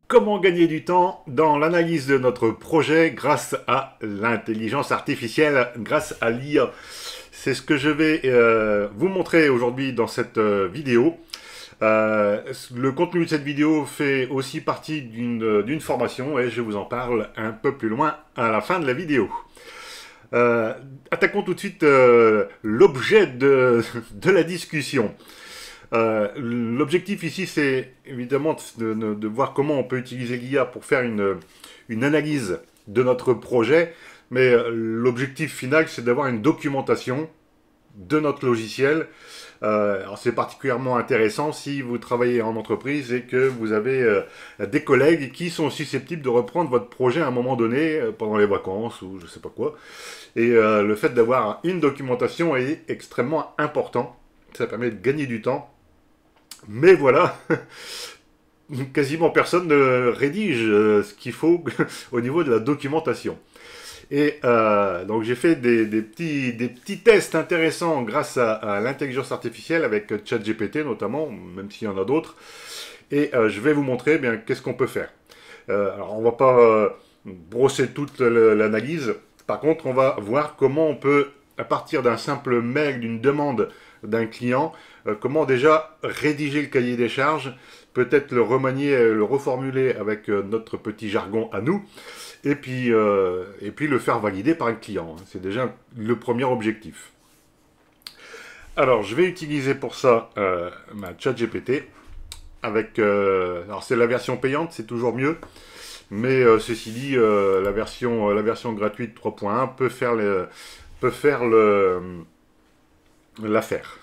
Comment gagner du temps dans l'analyse de notre projet grâce à l'intelligence artificielle, grâce à l'IA. C'est ce que je vais vous montrer aujourd'hui dans cette vidéo. Le contenu de cette vidéo fait aussi partie d'une formation et je vous en parle un peu plus loin à la fin de la vidéo. Attaquons tout de suite l'objet de la discussion. L'objectif ici, c'est évidemment de voir comment on peut utiliser l'IA pour faire une analyse de notre projet, mais l'objectif final, c'est d'avoir une documentation de notre logiciel. Alors c'est particulièrement intéressant si vous travaillez en entreprise et que vous avez des collègues qui sont susceptibles de reprendre votre projet à un moment donné, pendant les vacances ou je sais pas quoi. Et le fait d'avoir une documentation est extrêmement important. Ça permet de gagner du temps. Mais voilà, quasiment personne ne rédige ce qu'il faut au niveau de la documentation. Et donc j'ai fait des petits tests intéressants grâce à l'intelligence artificielle avec ChatGPT notamment, même s'il y en a d'autres. Et je vais vous montrer eh bien qu'est-ce qu'on peut faire. Alors on va pas brosser toute l'analyse. Par contre, on va voir comment on peut, à partir d'un simple mail, d'une demande d'un client, comment déjà rédiger le cahier des charges, peut-être le remanier, le reformuler avec notre petit jargon à nous, et puis le faire valider par un client. C'est déjà le premier objectif. Alors, je vais utiliser pour ça ma ChatGPT avec, alors c'est la version payante, c'est toujours mieux. Mais ceci dit, la version gratuite 3.1 peut faire l'affaire.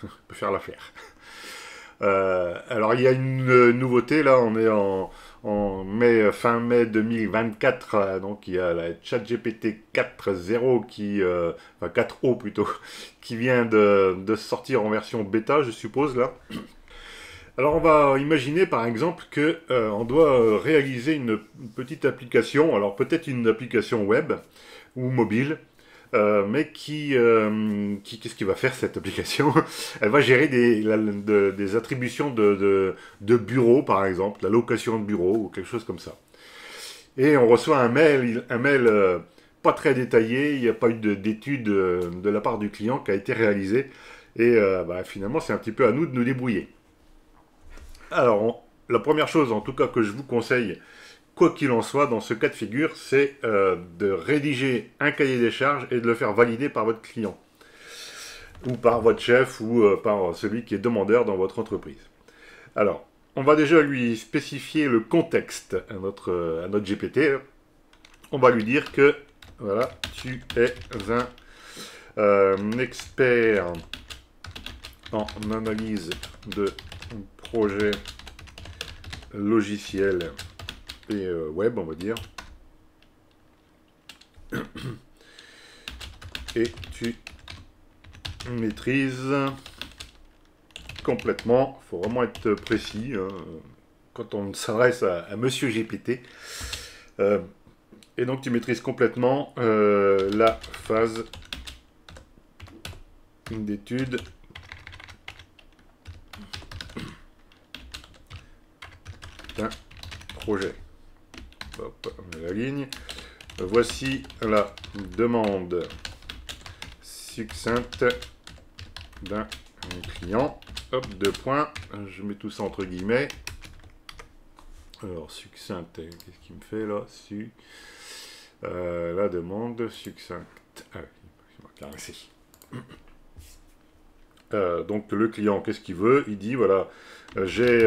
Alors il y a une nouveauté là, on est en fin mai 2024, donc il y a la ChatGPT 4.0 enfin 4.0 plutôt, qui vient de sortir en version bêta, je suppose là. Alors on va imaginer par exemple que on doit réaliser une petite application, alors peut-être une application web ou mobile, mais qu'est-ce qu'il va faire cette application? Elle va gérer des attributions de bureau par exemple, la location de bureau ou quelque chose comme ça. Et on reçoit un mail pas très détaillé, il n'y a pas eu d'étude de la part du client qui a été réalisée, et finalement c'est un petit peu à nous de nous débrouiller. Alors, la première chose, en tout cas, que je vous conseille, quoi qu'il en soit, dans ce cas de figure, c'est de rédiger un cahier des charges et de le faire valider par votre client, ou par votre chef, ou par celui qui est demandeur dans votre entreprise. Alors, on va déjà lui spécifier le contexte à notre GPT. On va lui dire que, voilà, tu es un expert en analyse de projet logiciel et web, on va dire. Et tu maîtrises complètement, il faut vraiment être précis hein, quand on s'adresse à Monsieur GPT. Et donc tu maîtrises complètement la phase d'étude d'un projet. Hop, on met la ligne. Voici la demande succincte d'un client. Hop, 2 points. Je mets tout ça entre guillemets. Alors, succincte, qu'est-ce qu'il me fait là? La demande succincte. Ah oui, ici. Donc, le client, qu'est-ce qu'il veut? Il dit voilà, j'ai.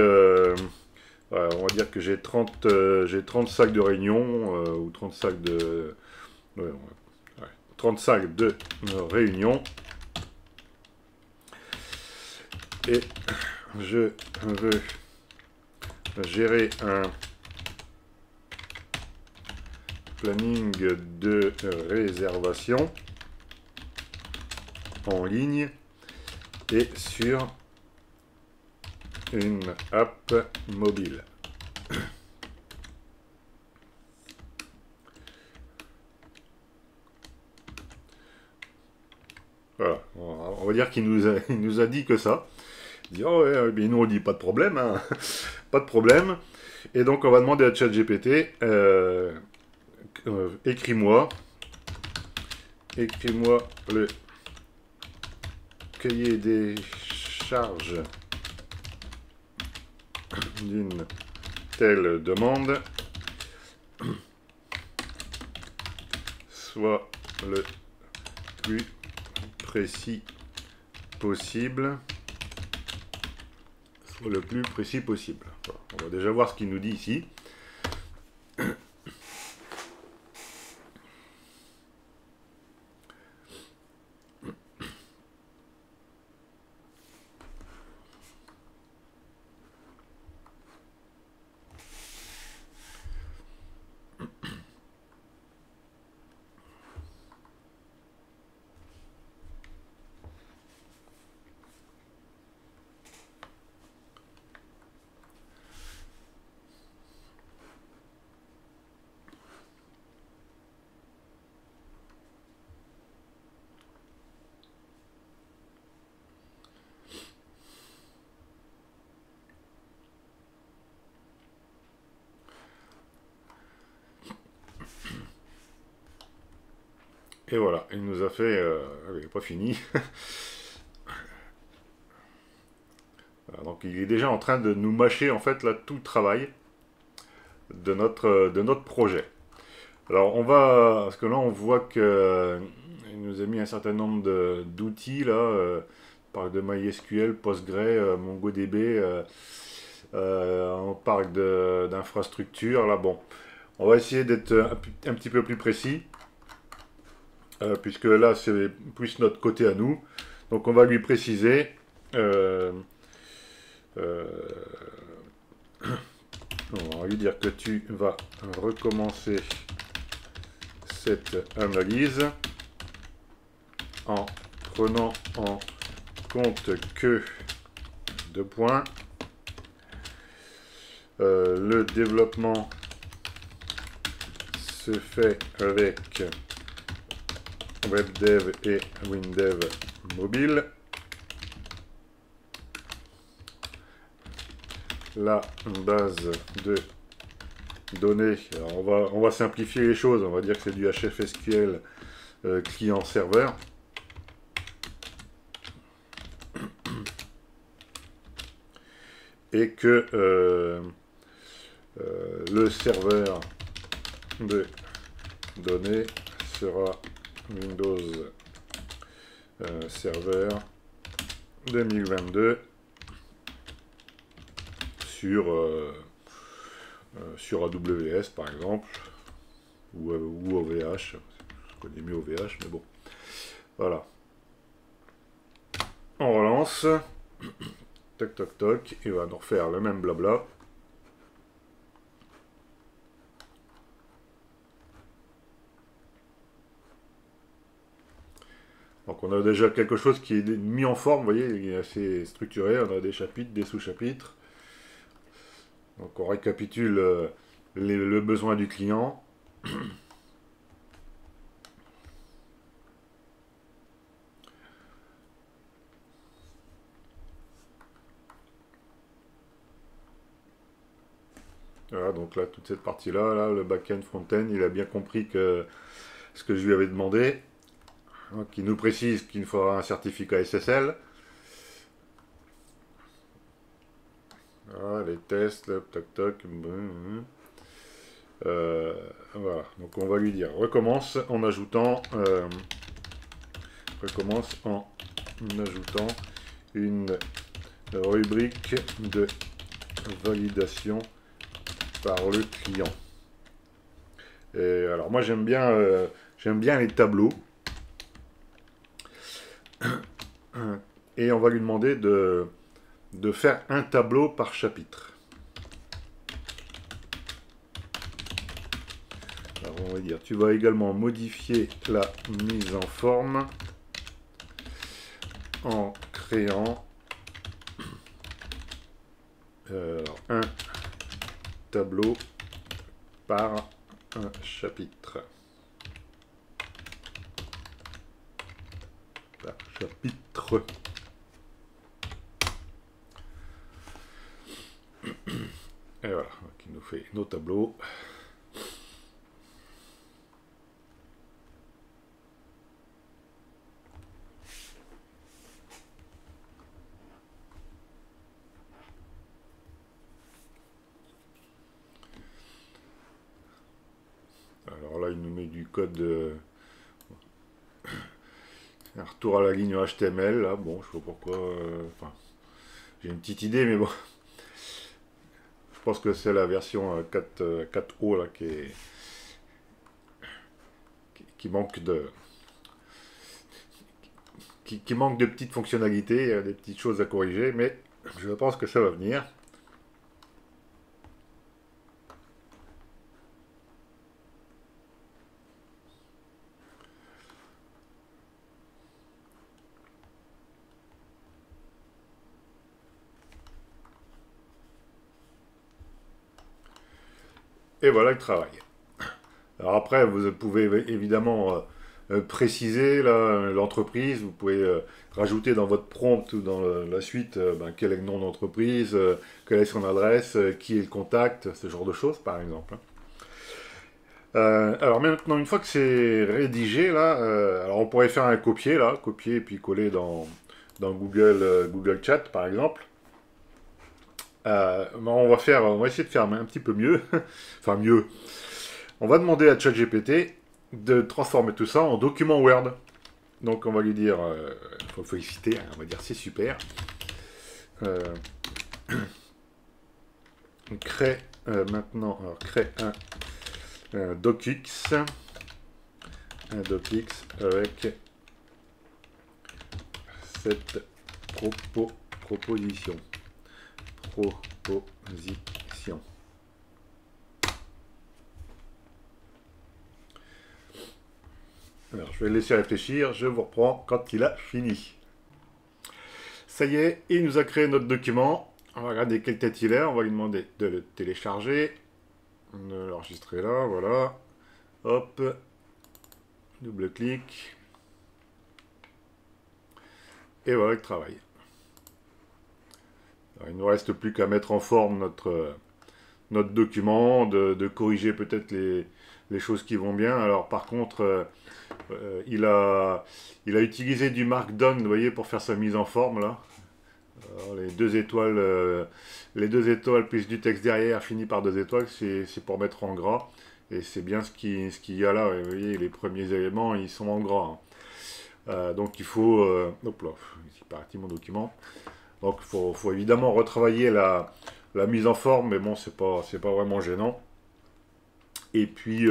On va dire que j'ai 30 sacs de réunion ou 30 sacs de 30 sacs de réunion et je veux gérer un planning de réservation en ligne et sur une app mobile. Voilà, on va dire qu'il nous a dit que ça. Il dit, oh ouais, mais nous on dit pas de problème, hein. Pas de problème. Et donc on va demander à ChatGPT, écris-moi le cahier des charges d'une telle demande, soit le plus précis possible. Soit le plus précis possible. Voilà. On va déjà voir ce qu'il nous dit ici. Et voilà, il nous a fait... il n'est pas fini. Voilà, donc il est déjà en train de nous mâcher en fait là tout le travail de notre projet. Alors on va... Parce que là on voit que il nous a mis un certain nombre d'outils là. On parle de MySQL, Postgre, MongoDB. On parle d'infrastructure. Là bon, on va essayer d'être un petit peu plus précis. Puisque là c'est plus notre côté à nous. Donc on va lui préciser on va lui dire que tu vas recommencer cette analyse en prenant en compte que deux points le développement se fait avec WebDev et WinDev mobile. La base de données, alors on va simplifier les choses, on va dire que c'est du HFSQL client-serveur. Et que le serveur de données sera Windows Server 2022 sur AWS par exemple, ou OVH, je connais mieux OVH, mais bon. Voilà. On relance. Toc toc toc, il va nous refaire le même blabla. Donc on a déjà quelque chose qui est mis en forme, vous voyez, il est assez structuré, on a des chapitres, des sous-chapitres. Donc on récapitule le besoin du client. Voilà, donc là, toute cette partie-là, là, le back-end, front-end, il a bien compris que ce que je lui avais demandé. Donc, il nous précise qu'il faudra un certificat SSL. Voilà, les tests, le toc toc. Voilà, donc on va lui dire recommence en ajoutant une rubrique de validation par le client. Et alors moi j'aime bien les tableaux. Et on va lui demander de faire un tableau par chapitre. Alors on va dire, tu vas également modifier la mise en forme en créant un tableau par un chapitre. Par chapitre. nos tableaux. Alors là, il nous met du code, un retour à la ligne HTML. Là, bon, je sais pas pourquoi. Enfin, j'ai une petite idée, mais bon, je pense que c'est la version 4.0 là qui manque qui manque de petites fonctionnalités, des petites choses à corriger, mais je pense que ça va venir. Et voilà le travail. Alors après, vous pouvez évidemment préciser l'entreprise, vous pouvez rajouter dans votre prompt ou dans la suite quel est le nom d'entreprise, quelle est son adresse, qui est le contact, ce genre de choses par exemple. Alors maintenant, une fois que c'est rédigé, là, alors on pourrait faire un copier, là, copier et puis coller dans Google Chat par exemple. On va essayer de faire un petit peu mieux, enfin mieux. On va demander à ChatGPT de transformer tout ça en document Word. Donc on va lui dire, il faut le féliciter, hein, on va dire c'est super. Crée maintenant, alors crée un docx, avec cette proposition. Alors, je vais le laisser réfléchir, je vous reprends quand il a fini. Ça y est, il nous a créé notre document. On va regarder quelle tête il est, on va lui demander de le télécharger, de l'enregistrer là, voilà. Hop, double-clic. Et voilà le travail. Alors, il ne nous reste plus qu'à mettre en forme notre document, de corriger peut-être les choses qui vont bien. Alors par contre, il a utilisé du Markdown, vous voyez, pour faire sa mise en forme là. Alors, les deux étoiles plus du texte derrière fini par 2 étoiles, c'est pour mettre en gras. Et c'est bien ce qu'il y a là. Vous voyez, les premiers éléments, ils sont en gras. Hein. Donc il faut... hop là, c'est parti mon document. Donc il faut évidemment retravailler la mise en forme, mais bon, c'est pas vraiment gênant. Et puis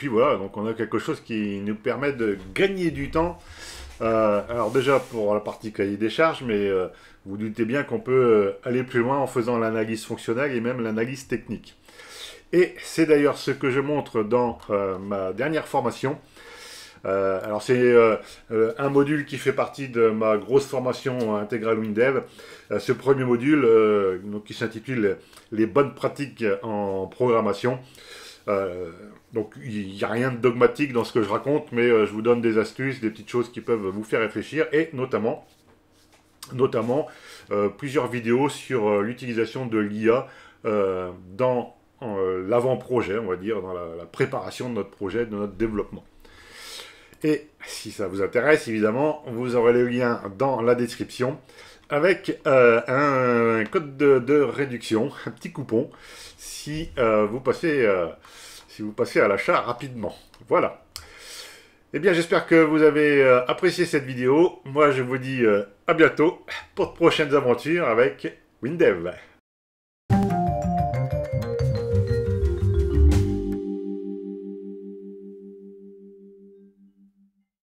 voilà, donc on a quelque chose qui nous permet de gagner du temps. Alors déjà pour la partie cahier des charges, mais vous doutez bien qu'on peut aller plus loin en faisant l'analyse fonctionnelle et même l'analyse technique. Et c'est d'ailleurs ce que je montre dans ma dernière formation. Alors c'est un module qui fait partie de ma grosse formation intégrale WinDev. Ce premier module donc, qui s'intitule les bonnes pratiques en programmation. Donc il n'y a rien de dogmatique dans ce que je raconte, mais je vous donne des astuces, des petites choses qui peuvent vous faire réfléchir, et notamment plusieurs vidéos sur l'utilisation de l'IA dans l'avant-projet, on va dire, dans la préparation de notre projet, de notre développement. Et si ça vous intéresse, évidemment, vous aurez le lien dans la description avec un code de réduction, un petit coupon, si vous passez à l'achat rapidement. Voilà. Eh bien, j'espère que vous avez apprécié cette vidéo. Moi, je vous dis à bientôt pour de prochaines aventures avec WinDev.